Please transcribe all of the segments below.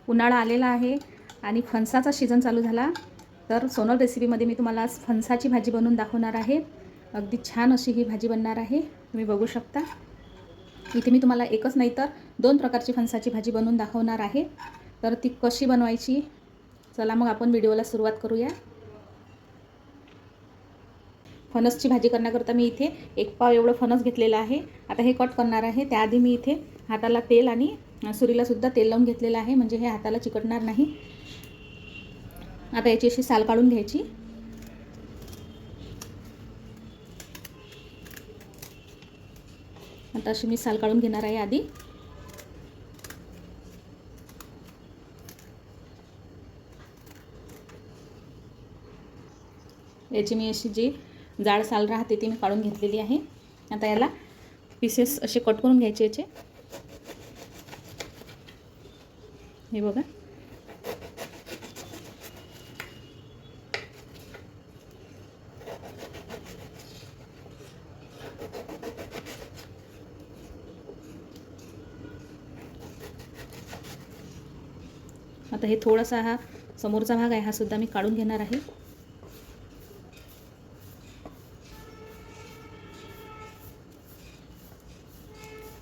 उन्हाळा आलेला आहे आणि फणसाचा सीझन चालू झाला. तर सोनल रेसिपीमध्ये मी तुम्हाला आज फणसाची भाजी बनवून दाखवणार आहे. अगदी छान अशी ही भाजी बनणार आहे, तुम्ही बघू शकता. इथे मी तुम्हाला एकच नाही तर 2 प्रकारची फणसाची भाजी बनवून दाखवणार आहे. तर ती कशी बनवायची, चला मग आपण व्हिडिओला सुरुवात करूया. फणसची भाजी करण्याकरता मी इथे 1 पाव एवढं फणस घेतलेलं आहे. आता हे कट करणार आहे. त्याआधी मी इथे हाताला तेल आणि सुरीला सुद्धा तेल लावून घेतलेलं आहे, म्हणजे हे हाताला चिकटणार नाही. आता याची अशी साल काढून घ्यायची. आता अशी मी साल काढून घेणार आहे आधी. याची मी अशी जी जाड साल राहते ती मी काढून घेतलेली आहे. आता याला पीसेस असे कट करून घ्यायचे याचे. हे बघा, आता हे थोडासा हा समोरचा भाग आहे हा सुद्धा मी काढून घेणार आहे.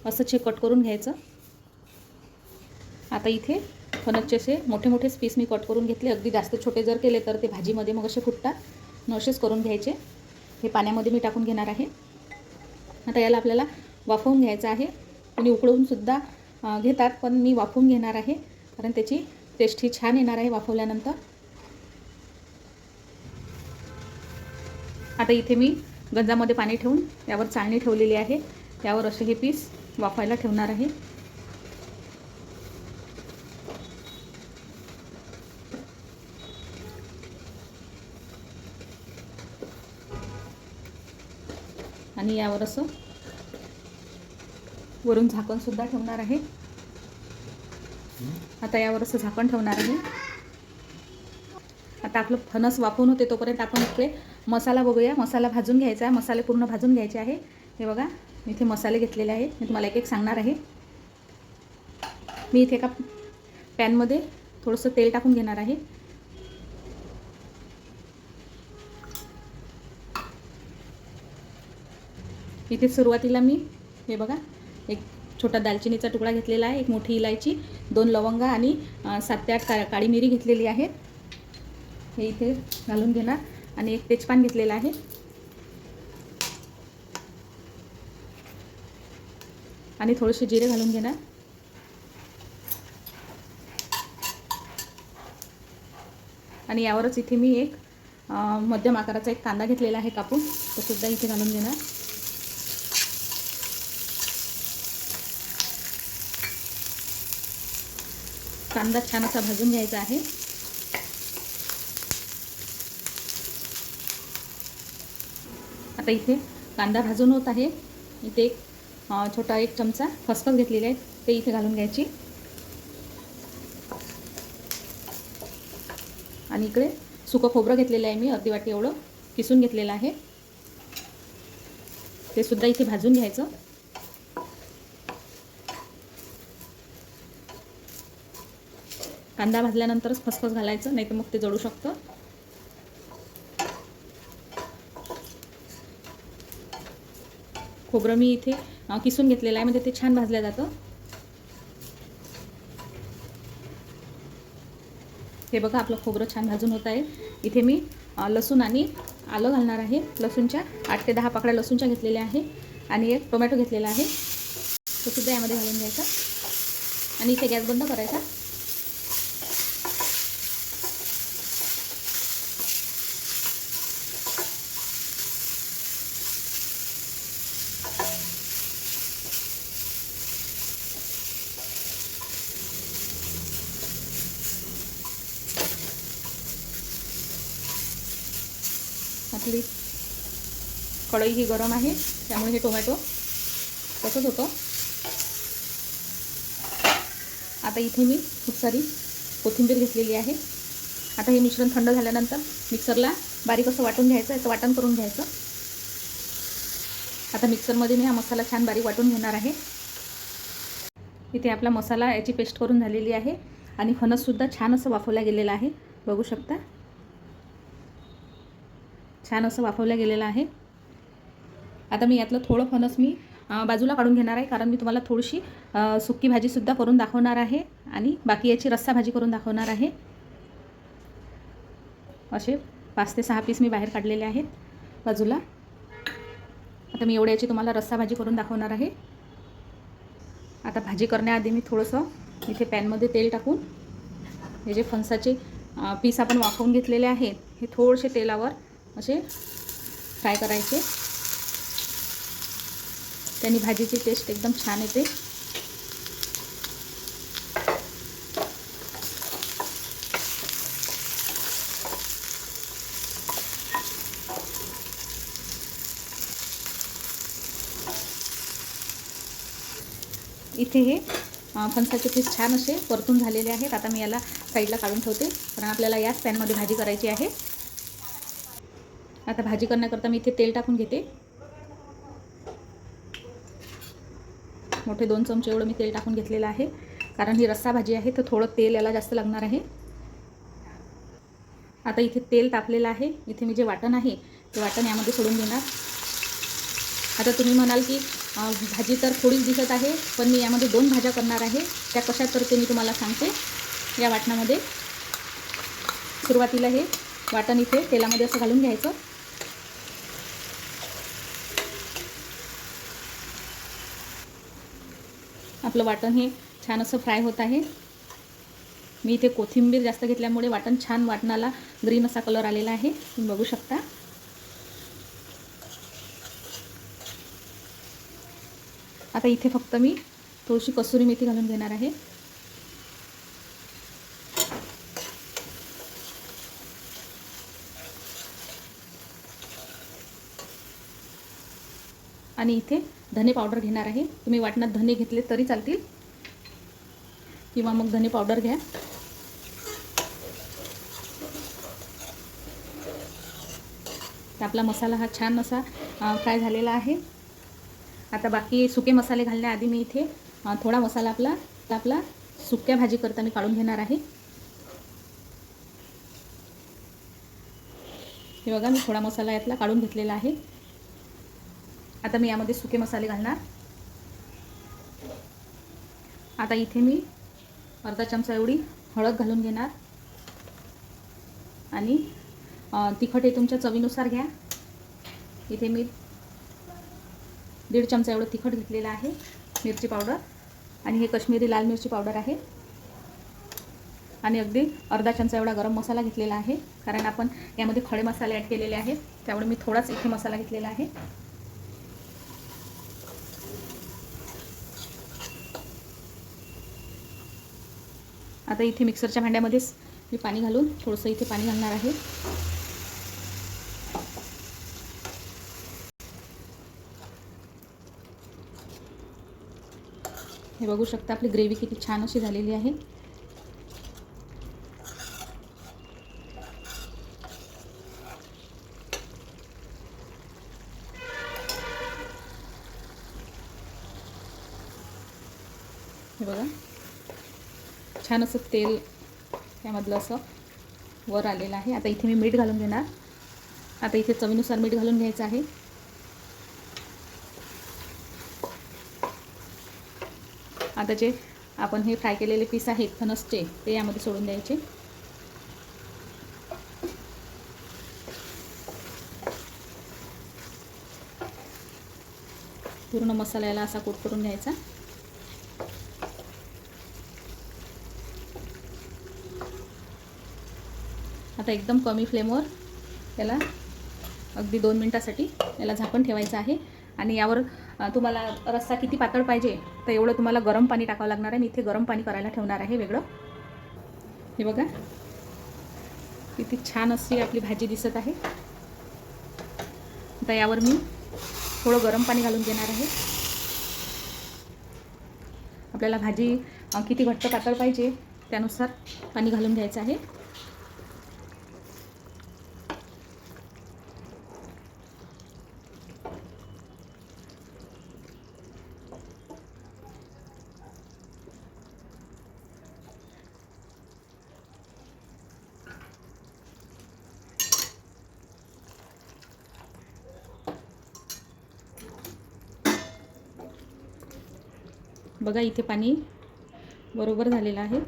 असंच हे कट करून घ्यायचं. आता इथे फणसचे असे मोठे मोठे पीस मी कट करून घेतले. अगदी जास्त छोटे जर केले तर ते भाजीमध्ये मग असे फुटतात, असेच करून घ्यायचे. हे पाण्यामध्ये मी टाकून घेणार आहे. आता याला आपल्याला वाफवून घ्यायचं आहे. कोणी उकळून सुद्धा घेतात, पण मी वाफवून घेणार आहे कारण त्याची टेस्ट ही छान येणार आहे वाफवल्यानंतर. आता इथे मी गंजामध्ये पाणी ठेवून यावर चाळणी ठेवलेली आहे. यावर असे हे पीस वाफायला ठेवणार आहे. आणि यावर असं वरून झाकण सुद्धा ठेवणार आहे. आता यावर असं झाकण ठेवणार आहे. आता आपलं फणस वाफवून होते तोपर्यंत आपण इकडे मसाला बघूया. मसाला भाजून घ्यायचा आहे. मसाले पूर्ण भाजून घ्यायचे आहे. हे बघा, इथे मसाले घेतलेले आहे. मी तुम्हाला एक एक सांगणार आहे. मी इथे एका पॅनमध्ये थोडंसं तेल टाकून घेणार आहे. इथे सुरुवातीला मी हे बघा, एक छोटा दालचिनीचा तुकडा घेतलेला आहे, एक मोठी इलायची, 2 लवंगा आणि 7 ते 8 काळी मिरी घेतलेली आहे. हे इथे घालून घेणार आणि एक तेजपान घेतलेला आहे आणि थोडेसे जिरे घालून घेणार. आणि यावरच इथे मी एक मध्यम आकाराचा एक कांदा घेतलेला आहे कापून, तो सुद्धा इथे घालून घेणार. कांदा छान असा भाजून घ्यायचा आहे. आता इथे कांदा भाजून होत आहे. इथे एक छोटा एक चमचा खसखस घेतलेली आहे, ते इथे घालून घ्यायची. आणि इकडे सुकं खोबरं घेतलेलं आहे मी, अर्धी वाटी एवढं किसून घेतलेलं आहे, ते सुद्धा इथे भाजून घ्यायचं. कांदा भाजल्यानंतरच खसखस घालायचं, नाही तर मग ते जळू शकतं. खोबरं मी इथे किसून घेतलेलं आहे, म्हणजे ते छान भाजलं जातं. हे बघा, आपलं खोबरं छान भाजून होत आहे. इथे मी लसूण आणि आलं घालणार आहे. लसूणच्या 8 ते 10 पाकळ्या लसूणच्या घेतलेल्या आहे आणि एक टोमॅटो घेतलेला आहे, तो सुद्धा यामध्ये घालून घ्यायचा आणि इथे गॅस बंद करायचा. आपली कढई ही गरम आहे, त्यामुळे हे टोमॅटो तसंच होतं. आता इथे मी खूप सारी कोथिंबीर घेतलेली आहे. आता हे मिश्रण थंड झाल्यानंतर मिक्सरला बारीक असं वाटून घ्यायचं, याचं वाटण करून घ्यायचं. आता मिक्सरमध्ये मी हा मसाला छान बारीक वाटून घेणार आहे. इथे आपला मसाला याची पेस्ट करून झालेली आहे. आणि फणससुद्धा छान असं वाफवला गेलेला आहे, बघू शकता. छान असं वाफवलं गेलेलं आहे. आता मी यातलं थोडं फणस मी बाजूला काढून घेणार आहे, कारण मी तुम्हाला थोडीशी सुकी भाजीसुद्धा करून दाखवणार आहे आणि बाकी याची रस्सा भाजी करून दाखवणार आहे. असे 5 ते 6 पीस मी बाहेर काढलेले आहेत बाजूला. आता मी एवढ्याची तुम्हाला रस्सा भाजी करून दाखवणार आहे. आता भाजी करण्याआधी मी थोडंसं इथे पॅनमध्ये तेल टाकून हे जे फणसाचे पीस आपण वाफवून घेतलेले आहेत, हे थोडेसे तेलावर असे फ्राय करायचे. त्यानी भाजीची टेस्ट एकदम छान येते. इथे हे फणसाचे पीस छान असे परतून झालेले आहेत. आता मी याला साईडला काढून ठेवते, कारण आपल्याला याच पॅनमध्ये भाजी करायची आहे. आता भाजी करण्याकरता मी इथे तेल टाकून घेते. मोठे 2 चमचे एवढं मी तेल टाकून घेतलेलं आहे, कारण ही रस्सा भाजी आहे तर थोडं तेल याला जास्त लागणार आहे. आता इथे तेल तापलेलं आहे. इथे मी जे वाटण आहे ते वाटण यामध्ये सोडून देणार. आता तुम्ही म्हणाल की भाजी तर थोडीच दिसत आहे, पण मी यामध्ये 2 भाज्या करणार आहे. त्या कशा तर ते मी तुम्हाला सांगते. या वाटणामध्ये सुरुवातीला हे वाटण इथे तेलामध्ये असं घालून घ्यायचं. आपलं वाटण हे छान असं फ्राय होत आहे. मी इथे कोथिंबीर जास्त घेतल्यामुळे वाटण छान, वाटणाला ग्रीन असा कलर आलेला आहे, तुम्ही बघू शकता. आता इथे फक्त मी थोडीशी कसुरी मेथी घालून घेणार आहे. आणि इथे धने पावडर घेणार आहे. तुम्ही वाटणात धने घेतले तरी चालतील किंवा मग धने पावडर घ्या. तर आपला मसाला हा छान असा फ्राय झालेला आहे. आता बाकी सुके मसाले घालण्याआधी मी इथे थोडा मसाला आपला सुक्या भाजी करता मी काढून घेणार आहे. हे बघा, मी थोडा मसाला यातला काढून घेतलेला आहे. आता मी यामध्ये सुके मसाले घालणार. आता इथे मी अर्धा चमचा एवढी हळद घालून घेणार आणि तिखट हे तुमच्या चवीनुसार घ्या. इथे मी 1.5 चमचा एवढं तिखट घेतलेलं आहे. मिरची पावडर आणि हे काश्मीरी लाल मिरची पावडर आहे. आणि अगदी अर्धा चमचा एवढा गरम मसाला घेतलेला आहे, कारण आपण यामध्ये खडे मसाले ॲड केलेले आहेत, त्यामुळे मी थोडाच इथे मसाला घेतलेला आहे. आता इथे मिक्सरच्या भांड्यामध्येच मी पाणी घालून थोडंसं इथे पाणी घालणार आहे. हे बघू शकता आपली ग्रेव्ही किती छान अशी झालेली आहे. हे बघा, छान असं तेल त्यामधलं असं वर आलेलं आहे. आता इथे मी मीठ घालून घेणार. आता इथे चवीनुसार मीठ घालून घ्यायचं आहे. आता जे आपण हे फ्राय केलेले पीस आहेत फणसचे, ते यामध्ये सोडून द्यायचे. पूर्ण मसाला याला असा कोट करून घ्यायचा. आता एकदम कमी फ्लेमवर याला अगदी 2 मिनिटासाठी याला झाकण ठेवायचं आहे. आणि यावर तुम्हाला रस्सा किती पातळ पाहिजे तर एवढं तुम्हाला गरम पाणी टाकावं लागणार आहे. मी इथे गरम पाणी करायला ठेवणार आहे वेगळं. हे बघा किती छान अशी आपली भाजी दिसत आहे. आता यावर मी थोडं गरम पाणी घालून घेणार आहे. आपल्याला भाजी किती घट्ट पातळ पाहिजे त्यानुसार पाणी घालून घ्यायचं आहे. बघा इथे पाणी बरोबर झालेलं आहे.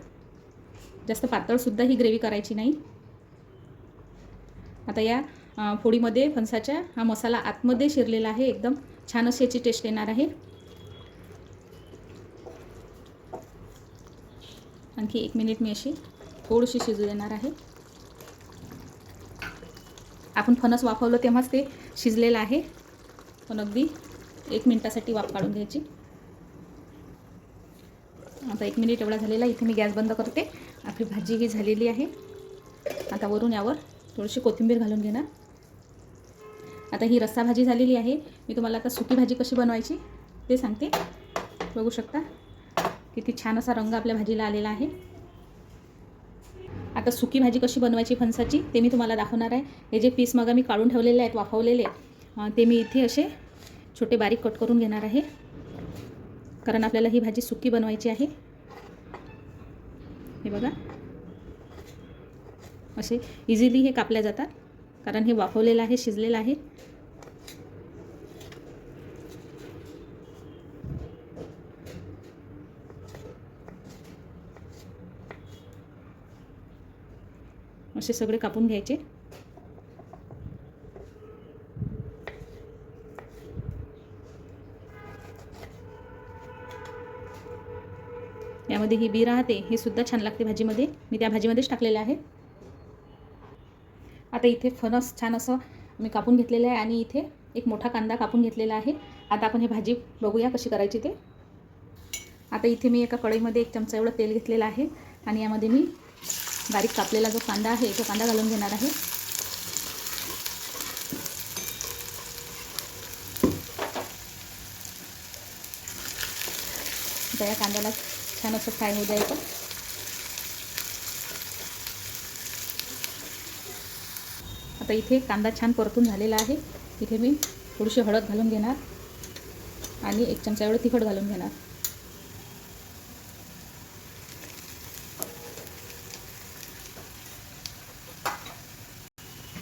जास्त पातळसुद्धा ही ग्रेव्ही करायची नाही. आता या फोडीमध्ये फणसाच्या हा मसाला आतमध्ये शिरलेला आहे. एकदम छान अशी याची टेस्ट येणार आहे. आणखी 1 मिनिट मी अशी थोडीशी शिजू देणार आहे. आपण फणस वाफवलं तेव्हाच ते शिजलेलं आहे, पण अगदी 1 मिनिटासाठी वाफ काढून घ्यायची. आता 1 मिनिट एवढा झालेला. इथे मी गॅस बंद करते. आपली भाजी ही झालेली आहे. आता वरून यावर थोडीशी कोथिंबीर घालून घेणार. आता ही रस्सा भाजी झालेली आहे. मी तुम्हाला आता सुकी भाजी कशी बनवायची ते सांगते. बघू शकता किती छान असा रंग आपल्या भाजीला आलेला आहे. आता सुकी भाजी कशी बनवायची फणसाची ते मी तुम्हाला दाखवणार आहे. हे जे पीस मग मी काढून ठेवलेले आहेत वाफवलेले, ते मी इथे असे छोटे बारीक कट करून घेणार आहे, कारण आपल्याला ही भाजी सुकी बनवायची आहे. हे बघा असे इझिली हे कापल्या जातात, कारण हे वाफवलेलं आहे, शिजलेलं आहे. असे सगळे कापून घ्यायचे. यामध्ये ही बी राहते, हे सुद्धा छान लागते भाजीमध्ये. मी त्या भाजीमध्येच टाकलेले आहे. आता इथे फणस छान असं मी कापून घेतलेलं आहे आणि इथे एक मोठा कांदा कापून घेतलेला आहे. आता आपण ही भाजी बघूया कशी करायची ते. आता इथे मी एका कढईमध्ये 1 चमचा एवढं तेल घेतलेलं आहे आणि यामध्ये मी बारीक कापलेला जो कांदा आहे तो कांदा घालून घेणार आहे. आता या कांद्याला छान असं फ्राय होऊ द्यायचं. आता इथे कांदा छान परतून झालेला आहे. इथे मी थोडीशी हळद घालून घेणार आणि 1 चमचा एवढं तिखट घालून घेणार.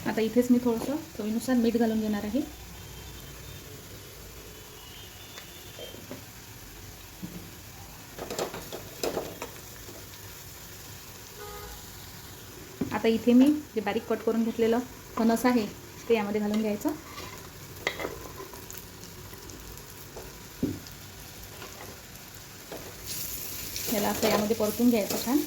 आता इथेच मी थोडंसं चवीनुसार मीठ घालून घेणार आहे. आता इथे मी जे बारीक कट करून घेतलेलं फणस आहे ते यामध्ये घालून घ्यायचं. याला असं यामध्ये परतून घ्यायचं छान.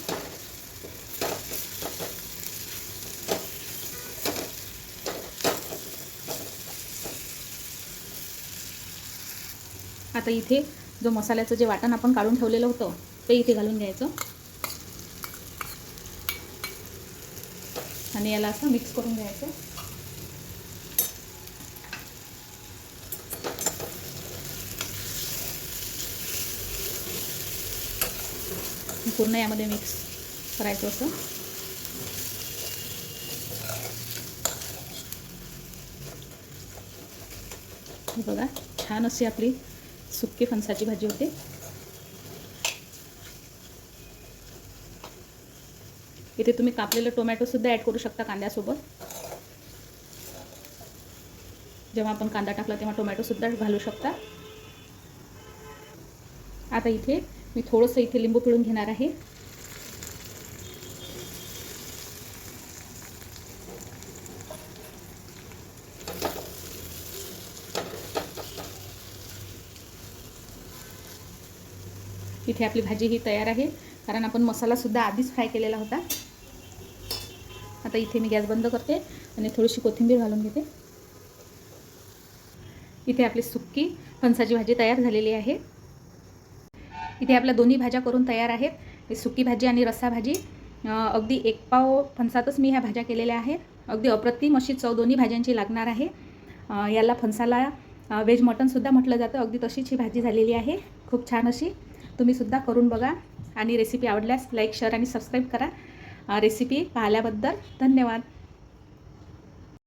आता इथे जो मसाल्याचं जे वाटण आपण काढून ठेवलेलं होतं ते इथे घालून घ्यायचं आणि याला असं मिक्स करून घ्यायचं. पूर्ण यामध्ये मिक्स करायचं असं. बघा छान अशी आपली सुकी फणसाची भाजी होते. इथे तुम्ही कापलेलं टोमॅटो सुद्धा ॲड करू शकता कांद्यासोबत. जेव्हा आपण कांदा टाकला तेव्हा टोमॅटो सुद्धा घालू शकता. आता इथे मी थोडंसं इथे लिंबू पिळून घेणार आहे. इथे आपली भाजी ही तयार आहे, कारण आपण मसाला सुद्धा आधीच फ्राय केलेला होता. आता इथे मी गॅस बंद करते आणि थोडीशी कोथिंबीर घालून घेते. इथे आपली सुक्की फणसाची भाजी तयार झालेली आहे. इथे आपल्या दोन्ही भाज्या करून तयार आहेत. ही सुकी भाजी आणि रस्सा भाजी. अगदी 1 पाव फणसातच मी ह्या भाज्या केलेल्या आहेत. अगदी अप्रतिम अशी चव दोन्ही भाज्यांची लागणार आहे. याला फणसाला व्हेज मटनसुद्धा म्हटलं जातं. अगदी तशीच ही भाजी झालेली आहे, खूप छान अशी. तुम्हीसुद्धा करून बघा आणि रेसिपी आवडल्यास लाईक, शेअर आणि सबस्क्राईब करा. रेसिपी पाहिल्याबद्दल धन्यवाद.